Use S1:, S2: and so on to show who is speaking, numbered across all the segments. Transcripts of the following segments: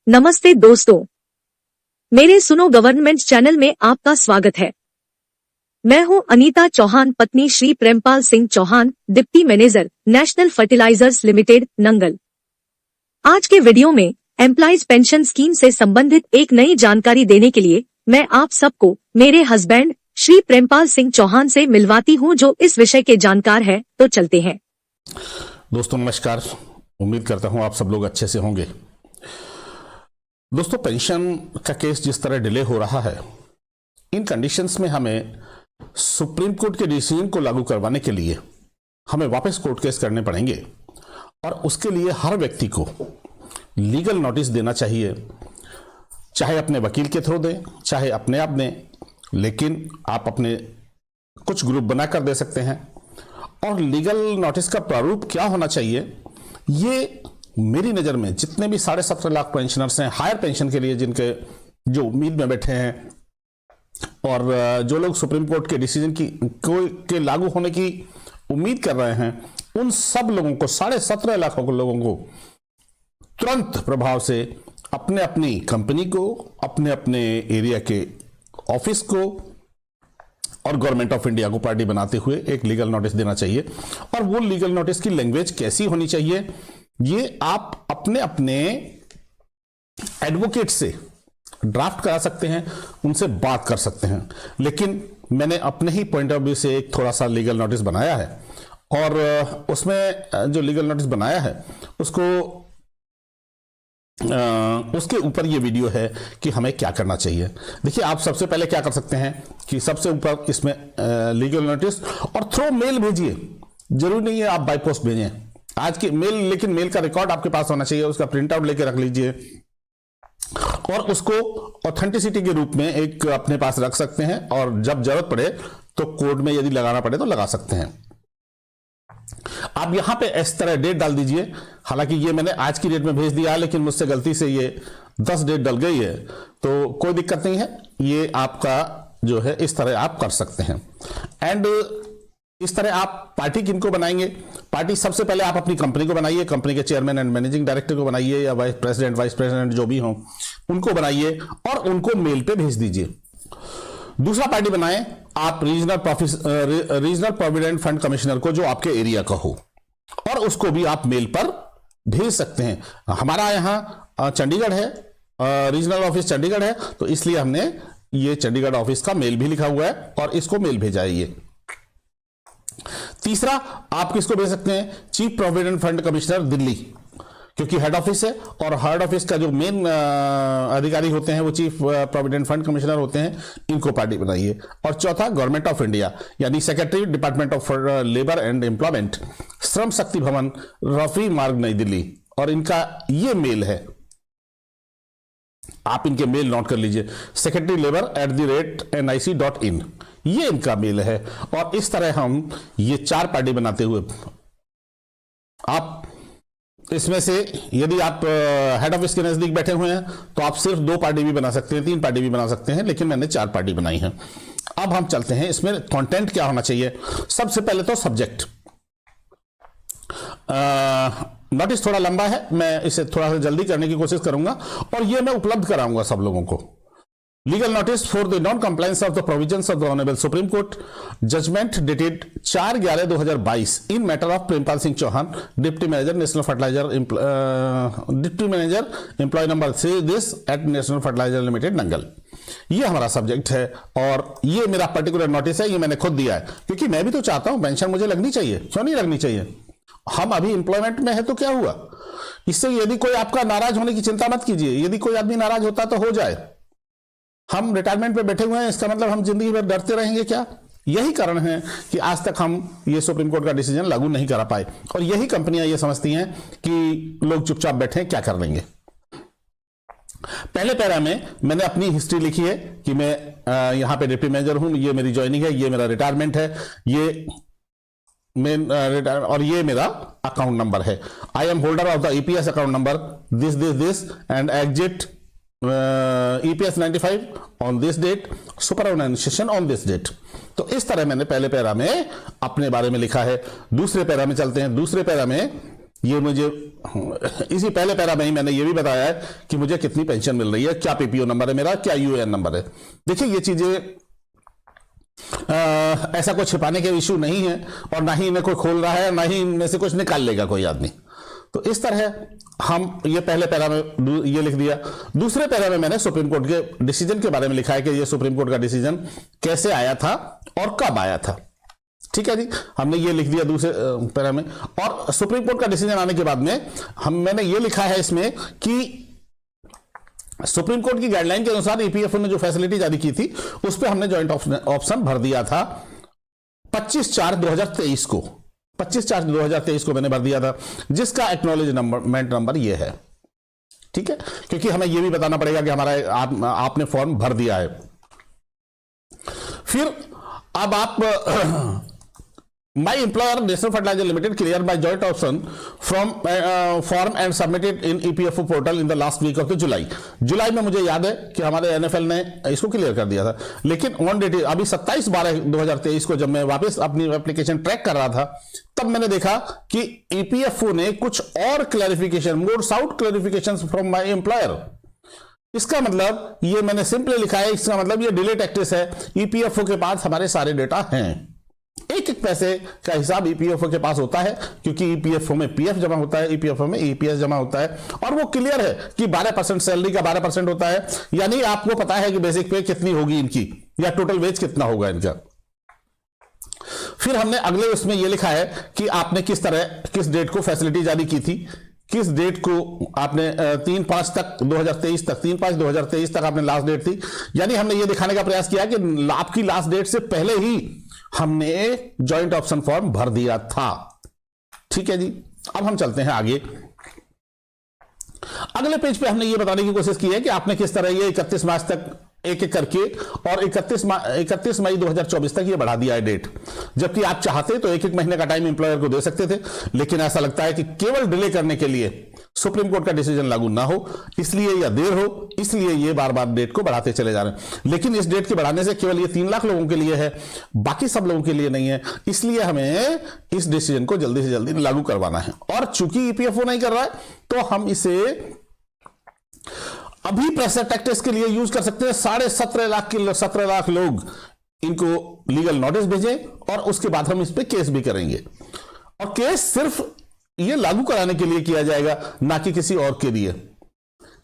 S1: नमस्ते दोस्तों, मेरे सुनो गवर्नमेंट चैनल में आपका स्वागत है। मैं हूं अनीता चौहान, पत्नी Shri Prempal Singh Chauhan, deputy manager, national fertilizers limited, Nangal. आज के वीडियो में एम्प्लॉइज पेंशन स्कीम से संबंधित एक नई जानकारी देने के लिए मैं आप सबको मेरे हस्बैंड श्री प्रेमपाल सिंह चौहान से मिलवाती हूं, जो इस विषय के जानकार है। तो चलते हैं।
S2: दोस्तों नमस्कार, उम्मीद करता हूं आप सब लोग अच्छे से होंगे। दोस्तों, पेंशन का केस जिस तरह डिले हो रहा है, इन कंडीशंस में हमें सुप्रीम कोर्ट के डिसीजन को लागू करवाने के लिए हमें वापस कोर्ट केस करने पड़ेंगे और उसके लिए हर व्यक्ति को लीगल नोटिस देना चाहिए, चाहे अपने वकील के थ्रू दें, चाहे अपने आप दें, लेकिन आप अपने कुछ ग्रुप बनाकर दे सकते हैं। और लीगल नोटिस का प्रारूप क्या होना चाहिए, ये मेरी नज़र में जितने भी 17.5 लाख पेंशनर्स हैं हायर पेंशन के लिए, जिनके जो उम्मीद में बैठे हैं और जो लोग सुप्रीम कोर्ट के डिसीजन के लागू होने की उम्मीद कर रहे हैं, उन सब लोगों को 17.5 लाख लोगों को तुरंत प्रभाव से अपने अपनी कंपनी को, अपने अपने एरिया के ऑफिस को और गवर्नमेंट ऑफ इंडिया को पार्टी बनाते हुए एक लीगल नोटिस देना चाहिए। और वो लीगल नोटिस की लैंग्वेज कैसी होनी चाहिए, ये आप अपने अपने एडवोकेट से ड्राफ्ट करा सकते हैं, उनसे बात कर सकते हैं। लेकिन मैंने अपने ही पॉइंट ऑफ व्यू से एक थोड़ा सा लीगल नोटिस बनाया है और उसमें जो लीगल नोटिस बनाया है उसके ऊपर ये वीडियो है कि हमें क्या करना चाहिए। देखिए, आप सबसे पहले क्या कर सकते हैं कि सबसे ऊपर इसमें लीगल नोटिस और थ्रू मेल भेजिए। जरूरी नहीं है आप बाय पोस्ट भेजें आज की मेल, लेकिन मेल का रिकॉर्ड आपके पास होना चाहिए, उसका प्रिंट आउट लेके रख लीजिए और उसको ऑथेंटिसिटी के रूप में एक अपने पास रख सकते हैं और जब जरूरत पड़े तो कोर्ट में यदि लगाना पड़े तो लगा सकते हैं। आप यहां पे इस तरह डेट डाल दीजिए। हालांकि ये मैंने आज की डेट में भेज दिया, लेकिन मुझसे गलती से ये 10 डेट डल गई है, तो कोई दिक्कत नहीं है। ये आपका जो है इस तरह आप कर सकते हैं। एंड इस तरह आप पार्टी किनको बनाएंगे, पार्टी सबसे पहले आप अपनी कंपनी को बनाइए, कंपनी के चेयरमैन एंड मैनेजिंग डायरेक्टर को बनाइए, या वाइस प्रेसिडेंट जो भी हो उनको बनाइए और उनको मेल पे भेज दीजिए। दूसरा पार्टी बनाएं आप रीजनल प्रोविडेंट फंड कमिश्नर को, जो आपके एरिया का हो, और उसको भी आप मेल पर भेज सकते हैं। हमारा यहाँ चंडीगढ़ है, रीजनल ऑफिस चंडीगढ़ है, तो इसलिए हमने ये चंडीगढ़ ऑफिस का मेल भी लिखा हुआ है और इसको मेल भेजा है ये। तीसरा आप किसको भेज सकते हैं, chief provident fund commissioner Delhi, क्योंकि हेड ऑफिस है और हेड ऑफिस का जो मेन अधिकारी होते हैं वो चीफ प्रोविडेंट फंड कमिश्नर होते हैं, इनको पार्टी बनाइए। और चौथा गवर्नमेंट ऑफ इंडिया, यानी secretary department of labour and employment, Shram Shakti भवन, रफी मार्ग, नई दिल्ली, और इनका ये मेल है, आप इनके मेल नोट कर लीजिए, secretary-labor@nic.in, ये इनका मेल है। और इस तरह हम ये 4 पार्टी बनाते हुए, आप इसमें से यदि आप हेड ऑफिस के नजदीक बैठे हुए हैं तो आप सिर्फ 2 पार्टी भी बना सकते हैं, 3 पार्टी भी बना सकते हैं, लेकिन मैंने 4 पार्टी बनाई है। अब हम चलते हैं, इसमें कंटेंट क्या होना चाहिए। सबसे पहले तो सब्जेक्ट। नोटिस थोड़ा लंबा है, मैं इसे थोड़ा सा जल्दी करने की कोशिश करूंगा और ये मैं उपलब्ध कराऊंगा सब लोगों को। Legal notice for the non compliance of the provisions of the honourable supreme court judgment dated 4/11/2022 in matter of Prempal Singh Chauhan, deputy manager national fertilizer, deputy manager employ number 3 this at national fertilizer limited, Nangal. ये हमारा subject है और ये मेरा particular notice है, ये मैंने खुद दिया है, क्योंकि मैं भी तो चाहता हूं पेंशन मुझे लगनी चाहिए, क्यों नहीं लगनी चाहिए। हम अभी एम्प्लॉयमेंट में है तो क्या हुआ, इससे यदि कोई आपका नाराज होने की चिंता मत कीजिए। यदि कोई आदमी नाराज होता तो हो जाए, हम रिटायरमेंट पे बैठे हुए हैं, इसका मतलब हम जिंदगी भर डरते रहेंगे क्या? यही कारण है कि आज तक हम ये सुप्रीम कोर्ट का डिसीजन लागू नहीं करा पाए और यही कंपनियां ये समझती हैं कि लोग चुपचाप बैठे क्या कर लेंगे। पहले पैरा में मैंने अपनी हिस्ट्री लिखी है कि मैं यहां पे डिप्टी मैनेजर हूं, ये मेरी ज्वाइनिंग है, ये मेरा रिटायरमेंट है, ये मेन और ये मेरा अकाउंट नंबर है। I am holder of the EPS account number this and exit EPS 95 on this date, superannuation on this date. तो इस तरह मैंने पहले पैरा में अपने बारे में लिखा है। दूसरे पैरा में चलते हैं। दूसरे पैरा में ये मुझे इसी पहले पैरा में ही मैंने ये भी बताया है कि मुझे कितनी पेंशन मिल रही है, क्या पीपीओ नंबर है मेरा, क्या यूएएन नंबर है। देखिए ये चीजें ऐसा कोई छिपाने के इशू नहीं है और ना ही इन्हें कोई खोल रहा है, ना ही इनमें से कुछ निकाल लेगा कोई आदमी। तो इस तरह हम ये पहले पैरा में ये लिख दिया। दूसरे पैरा में मैंने सुप्रीम कोर्ट के डिसीजन के बारे में लिखा है कि ये सुप्रीम कोर्ट का डिसीजन कैसे आया था और कब आया था। ठीक है जी, हमने ये लिख दिया दूसरे पैरा में। और सुप्रीम कोर्ट का डिसीजन आने के बाद में मैंने ये लिखा है इसमें कि सुप्रीम कोर्ट की गाइडलाइन के अनुसार ईपीएफओ ने जो फैसिलिटी जारी की थी उस पर हमने ज्वाइंट ऑप्शन भर दिया था 25/4/2023 को। 25/4/2023 को मैंने भर दिया था, जिसका एक्नॉलेजमेंट नंबर ये है। ठीक है, क्योंकि हमें यह भी बताना पड़ेगा कि हमारा आपने फॉर्म भर दिया है। फिर अब आप My employer National Fertilizer Limited cleared by joint option from form and submitted in EPFO portal in the last week of the July। जुलाई में मुझे याद है कि हमारे एनएफएल ने इसको क्लियर कर दिया था, लेकिन ऑन डेट अभी 27/12/2023 को जब मैं वापस अपनी एप्लीकेशन ट्रैक कर रहा था तब मैंने देखा कि ईपीएफओ ने कुछ और clarification, more sought clarification from my employer. इसका मतलब ये मैंने सिंपली लिखा है, इसका मतलब ये डिले टैक्टिस है। ईपीएफओ के पास हमारे सारे डेटा हैं, एक एक पैसे का हिसाब ईपीएफओ के पास होता है, क्योंकि ईपीएफओ में पीएफ जमा होता है, ईपीएफओ में ईपीएस जमा होता है, और वो क्लियर है कि 12% सैलरी का 12% होता है। यानी आपको पता है कि बेसिक पे कितनी होगी इनकी, या टोटल वेज कितना होगा इनका। फिर हमने अगले उसमें यह लिखा है कि आपने किस डेट को फैसिलिटी जारी की थी, किस डेट को आपने 3/5/2023 तक 3/5/2023 तक आपने लास्ट डेट थी। यानी हमने ये दिखाने का प्रयास किया कि आपकी लास्ट डेट से पहले ही हमने जॉइंट ऑप्शन फॉर्म भर दिया था। ठीक है जी, अब हम चलते हैं आगे। अगले पेज पे हमने ये बताने की कोशिश की है कि आपने किस तरह ये 31 मार्च तक एक एक करके और 31 मई 2024 तक ये बढ़ा दिया है डेट। जबकि आप चाहते तो एक एक महीने का टाइम एम्प्लॉयर को दे सकते थे, लेकिन ऐसा लगता है कि केवल डिले करने के लिए सुप्रीम कोर्ट का डिसीजन लागू ना हो इसलिए, या देर हो इसलिए ये बार बार डेट को बढ़ाते चले जा रहे हैं। लेकिन इस डेट के बढ़ाने से केवल ये 3 लाख लोगों के लिए है, बाकी सब लोगों के लिए नहीं है। इसलिए हमें इस डिसीजन को जल्दी से जल्दी लागू करवाना है। और चूंकि ईपीएफओ नहीं कर रहा है तो हम इसे अभी प्रेशर टैक्टिस के लिए यूज कर सकते हैं। 17.5 लाख लोग इनको लीगल नोटिस भेजें और उसके बाद हम इस पे केस भी करेंगे। और केस सिर्फ ये लागू कराने के लिए किया जाएगा, ना कि किसी और के लिए।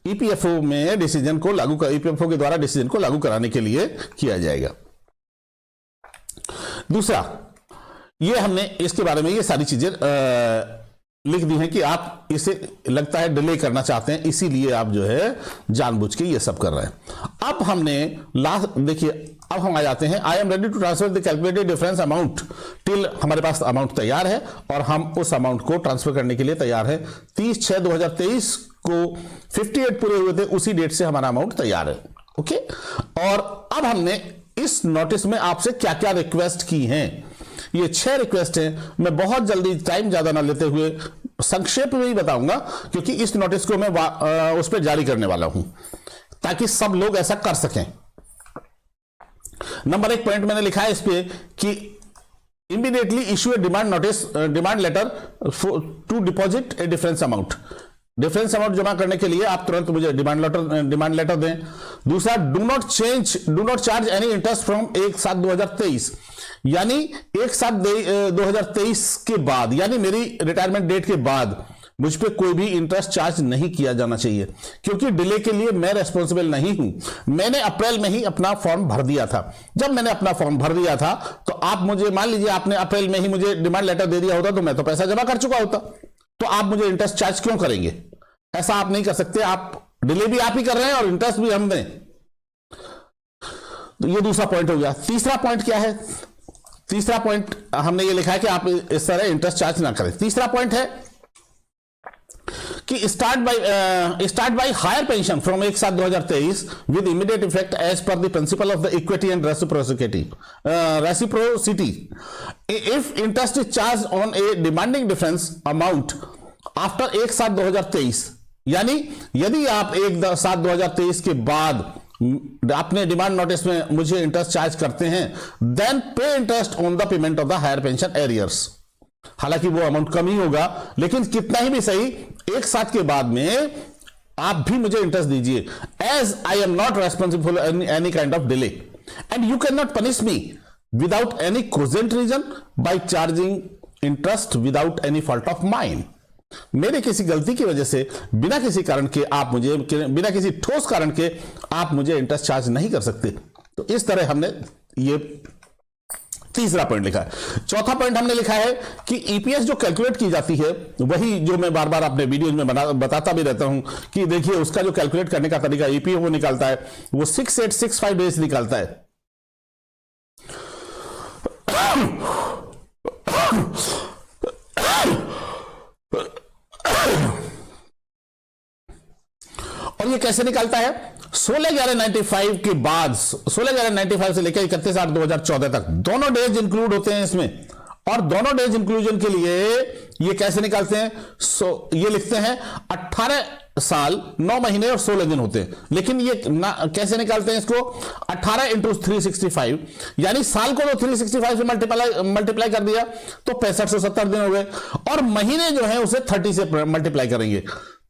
S2: ईपीएफओ में डिसीजन को ईपीएफओ के द्वारा डिसीजन को लागू कराने के लिए किया जाएगा। दूसरा, ये हमने इसके बारे में ये सारी चीजें लिख दी हैं कि आप इसे लगता है डिले करना चाहते हैं, इसीलिए आप जो है जानबूझ के ये सब कर रहे हैं। अब हमने लास्ट देखिए, अब हम आ जाते हैं I am ready to transfer the calculated difference amount till. हमारे पास अमाउंट तैयार है और हम उस अमाउंट को ट्रांसफर करने के लिए तैयार है। 30/6/2023 को 58 पूरे हुए थे, उसी डेट से हमारा अमाउंट तैयार है। ओके, और अब हमने इस नोटिस में आपसे क्या क्या रिक्वेस्ट की हैं, ये 6 रिक्वेस्ट हैं। मैं बहुत जल्दी, टाइम ज्यादा ना लेते हुए संक्षेप में ही बताऊंगा, क्योंकि इस नोटिस को मैं उस पर जारी करने वाला हूं ताकि सब लोग ऐसा कर सकें। नंबर 1 पॉइंट मैंने लिखा है इस पे कि immediately issue a demand letter to deposit a difference amount. Difference amount जमा करने के लिए आप तुरंत मुझे डिमांड लेटर दें। दूसरा, do not charge any interest from 1/7/2023, यानी 1/7/2023 के बाद, यानी मेरी रिटायरमेंट डेट के बाद मुझ पे कोई भी इंटरेस्ट चार्ज नहीं किया जाना चाहिए, क्योंकि डिले के लिए मैं रेस्पॉन्सिबल नहीं हूं। मैंने अप्रैल में ही अपना फॉर्म भर दिया था। जब मैंने अपना फॉर्म भर दिया था तो आप मुझे, मान लीजिए आपने अप्रैल में ही मुझे डिमांड लेटर दे दिया होता तो मैं तो पैसा जमा कर चुका होता, तो आप मुझे इंटरेस्ट चार्ज क्यों करेंगे? ऐसा आप नहीं कर सकते। आप डिले भी आप ही कर रहे हैं और इंटरेस्ट भी हम दें। तो ये दूसरा पॉइंट हो गया। तीसरा पॉइंट क्या है? तीसरा पॉइंट हमने ये लिखा है कि आप इस तरह इंटरेस्ट चार्ज ना करें। तीसरा पॉइंट है कि start by higher pension from 1/7/2023 with immediate effect as per the principle of the equity and reciprocity if interest is charge on a demanding difference amount after 1/7/2023। यानी यदि आप 1/7/2023 के बाद अपने डिमांड नोटिस में मुझे इंटरेस्ट चार्ज करते हैं, then pay interest on the payment of the higher pension arrears. हालांकि वो अमाउंट कम ही होगा, लेकिन कितना ही भी सही, एक साथ के बाद में आप भी मुझे इंटरेस्ट दीजिए, as I am not responsible any kind of delay and you can not punish me without any cogent reason by charging interest without any fault of mind. मेरे किसी गलती की वजह से बिना किसी कारण के आप मुझे, बिना किसी ठोस कारण के आप मुझे इंटरेस्ट चार्ज नहीं कर सकते। तो इस तरह हमने ये तीसरा पॉइंट लिखा है। चौथा पॉइंट हमने लिखा है कि ईपीएस जो कैलकुलेट की जाती है, वही जो मैं बार बार अपने वीडियोज में बताता भी रहता हूं कि देखिए उसका जो कैलकुलेट करने का तरीका ईपीएफ वो निकालता है, वो 6865 डेज निकालता है। और ये कैसे निकालता है? 16/11/95 के बाद, 16/11/95 से लेकर 31/8/2014 तक दोनों डेज इंक्लूड होते हैं इसमें। और दोनों डेज इंक्लूजन के लिए ये कैसे निकालते हैं? ये लिखते हैं 18 साल 9 महीने और 16 दिन होते हैं। लेकिन ये कैसे निकालते हैं इसको? 18 इंटू 365, यानी साल को तो 365 से मल्टीप्लाई कर दिया तो 6570 दिन हो गए, और महीने जो है उसे 30 से मल्टीप्लाई करेंगे,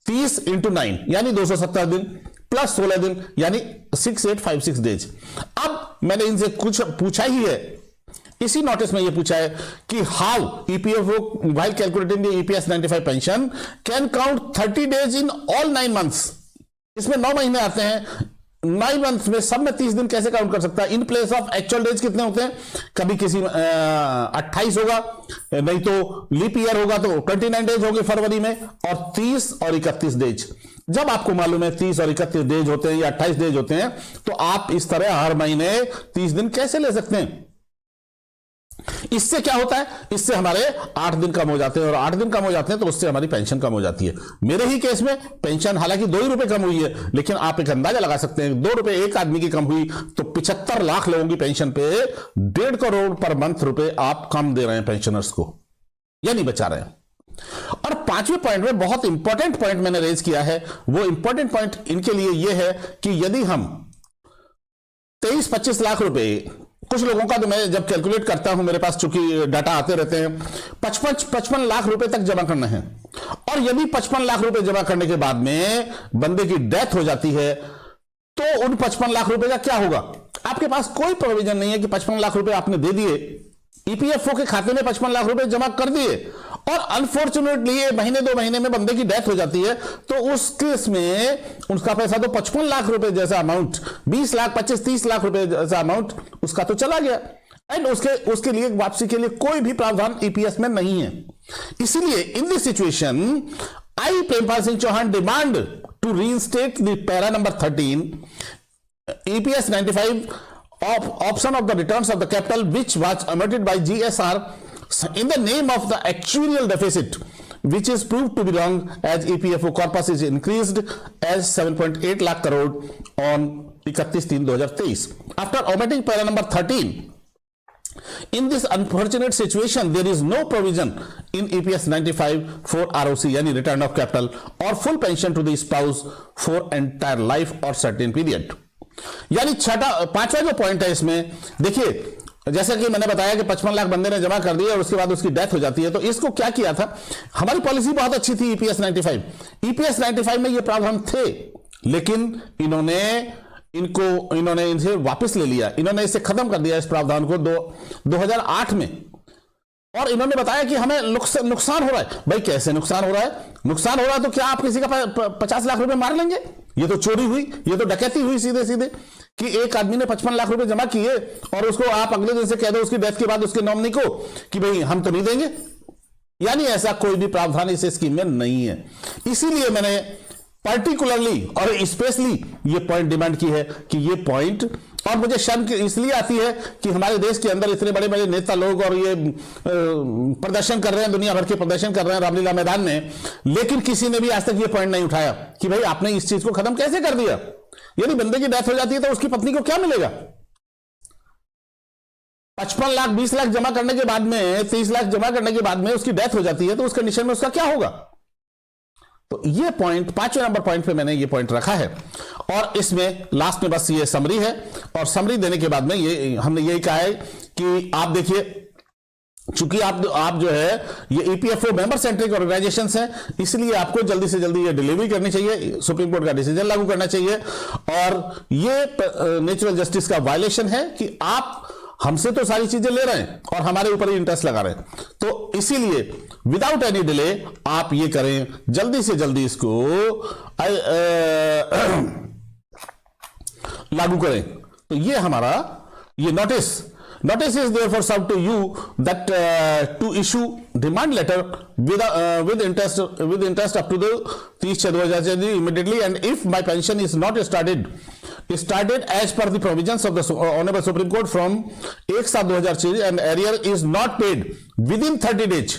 S2: 30 इंटू 9 यानी 270 दिन प्लस 16 दिन यानी 6856 डेज। अब मैंने इनसे कुछ पूछा ही है, इसी नोटिस में ये पूछा है कि how EPFO while calculating the EPS 95 pension can count 30 days in all 9 months. इसमें 9 महीने आते हैं, 9 मंथ्स में सब में 30 दिन कैसे काउंट कर सकता है? In place of actual days कितने होते हैं? कभी किसी 28 होगा, नहीं तो लीप ईयर होगा तो 29 डेज होंगे फरवरी में, और 30 और 31 डेज। जब आपको मालूम है 30 और 31 डेज होते हैं या 28 डेज होते हैं, तो आप इस तरह हर महीने 30 दिन कैसे ले सकते हैं? इससे क्या होता है? इससे हमारे 8 दिन कम हो जाते हैं, और 8 दिन कम हो जाते हैं तो उससे हमारी पेंशन कम हो जाती है। मेरे ही केस में पेंशन हालांकि 2 ही रुपए कम हुई है, लेकिन आप एक अंदाजा लगा सकते हैं 2 रुपए एक आदमी की कम हुई तो 75 लाख लोगों की पेंशन पे 1.5 करोड़ पर मंथ रुपए आप कम दे रहे हैं पेंशनर्स को, यानी बचा रहे हैं। और 5वें पॉइंट में बहुत इंपॉर्टेंट पॉइंट मैंने रेज किया है। वो इंपॉर्टेंट पॉइंट इनके लिए यह है कि यदि हम 23-25 लाख रुपए, कुछ लोगों का तो मैं जब कैलकुलेट करता हूं, मेरे पास चूंकि डाटा आते रहते हैं, 55 लाख रुपए तक जमा करना है, और यदि 55 लाख रुपए जमा करने के बाद में बंदे की डेथ हो जाती है तो उन 55 लाख रुपए का क्या होगा? आपके पास कोई प्रोविजन नहीं है कि 55 लाख रुपए आपने दे दिए, ईपीएफओ के खाते में 55 लाख रुपए जमा कर दिए, और अनफॉर्चुनेटली महीने 2 महीने में बंदे की डेथ हो जाती है, तो उस केस में उसका पैसा तो 55 लाख रुपए जैसा अमाउंट, 20 लाख 25-30 लाख रुपए जैसा अमाउंट उसका तो चला गया, एंड उसके लिए वापसी के लिए कोई भी प्रावधान ईपीएस में नहीं है। इसीलिए in this situation I Prempal Singh Chauhan demand to reinstate the para number 13 EPS 95 of option of the returns of the capital which was emitted by GSR in the name of the actuarial deficit which is proved to be wrong as EPFO corpus is increased as 7.8 lakh crore on 31/3/2023. After omitting para number 13, in this unfortunate situation there is no provision in EPS 95 for ROC यानी return of capital or full pension to the spouse for entire life or certain period। यानी 5वां जो point है इसमें, देखिए जैसा कि मैंने बताया कि 55 लाख बंदे ने जमा कर दिया और उसके बाद उसकी डेथ हो जाती है, तो इसको क्या किया था? हमारी पॉलिसी बहुत अच्छी थी EPS 95, EPS 95 में ये प्रावधान थे, लेकिन इन्होंने इनसे वापस ले लिया, इन्होंने इसे खत्म कर दिया इस प्रावधान को 2008 में, और इन्होंने बताया कि हमें नुकसान हो रहा है। भाई कैसे नुकसान हो रहा है? नुकसान हो रहा है तो क्या आप किसी का 50 लाख रुपए मार लेंगे? ये तो चोरी हुई, ये तो डकैती हुई सीधे सीधे, कि एक आदमी ने 55 लाख रुपए जमा किए और उसको आप अगले दिन से कह दो उसकी डेथ के बाद उसके नॉमिनी को कि भाई हम तो नहीं देंगे। यानी ऐसा कोई भी प्रावधान इस स्कीम में नहीं है। इसीलिए मैंने पर्टिकुलरली और स्पेशली ये पॉइंट डिमांड की है कि ये पॉइंट, और मुझे शर्म इसलिए आती है कि हमारे देश के अंदर इतने बड़े बड़े नेता लोग और ये प्रदर्शन कर रहे हैं, दुनिया भर के प्रदर्शन कर रहे हैं रामलीला मैदान में, लेकिन किसी ने भी आज तक ये पॉइंट नहीं उठाया कि भाई आपने इस चीज को खत्म कैसे कर दिया। यदि बंदे की डेथ हो जाती है तो उसकी पत्नी को क्या मिलेगा? 55 लाख 20 लाख जमा करने के बाद में, 30 लाख जमा करने के बाद में उसकी डेथ हो जाती है तो उस कंडीशन में उसका क्या होगा? तो ये पॉइंट 5वें नंबर पॉइंट पे मैंने ये पॉइंट रखा है, और इसमें लास्ट में बस ये समरी है, और समरी देने के बाद में ये हमने यही कहा है कि आप देखिए चूंकि आप जो है ये ईपीएफओ मेंबर सेंट्रिक ऑर्गेनाइजेशंस हैं, इसलिए आपको जल्दी से जल्दी ये डिलीवरी करनी चाहिए, सुप्रीम कोर्ट का डिसीजन लागू करना चाहिए। और ये नेचुरल जस्टिस का वायलेशन है कि आप हमसे तो सारी चीजें ले रहे हैं और हमारे ऊपर ही इंटरेस्ट लगा रहे हैं। तो इसीलिए विदाउट एनी डिले आप ये करें, जल्दी से जल्दी इसको लागू करें। तो ये हमारा ये notice is therefore served to you that to issue demand letter with interest up to the 30/6/2024 immediately, and if my pension is not started as per the provisions of the Honorable Supreme Court from 1/7/2024 and arrear is not paid within 30 days,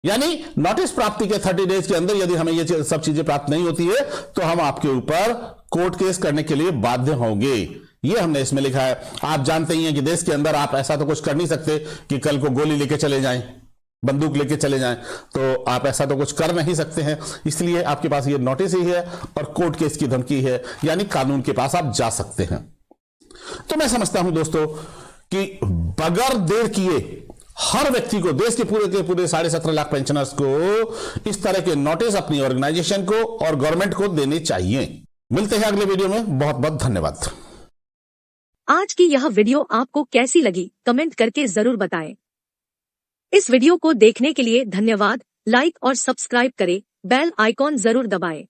S2: यानी notice प्राप्ति के 30 days के अंदर यदि हमें ये सब चीजें प्राप्त नहीं होती है तो हम आपके ऊपर कोर्ट केस करने के लिए बाध्य होंगे। ये हमने इसमें लिखा है। आप जानते ही हैं कि देश के अंदर आप ऐसा तो कुछ कर नहीं सकते कि कल को गोली लेके चले जाएं, बंदूक लेके चले जाएं, तो आप ऐसा तो कुछ कर नहीं सकते हैं। इसलिए आपके पास ये नोटिस ही है और कोर्ट केस की धमकी है, यानी कानून के पास आप जा सकते हैं। तो मैं समझता हूं दोस्तों कि बगैर देर किए हर व्यक्ति को, देश के पूरे 17.5 लाख पेंशनर्स को इस तरह के नोटिस अपनी ऑर्गेनाइजेशन को और गवर्नमेंट को देने चाहिए। मिलते हैं अगले वीडियो में। बहुत बहुत धन्यवाद।
S1: आज की यह वीडियो आपको कैसी लगी कमेंट करके जरूर बताएं। इस वीडियो को देखने के लिए धन्यवाद। लाइक और सब्सक्राइब करें, बेल आइकॉन जरूर दबाएं।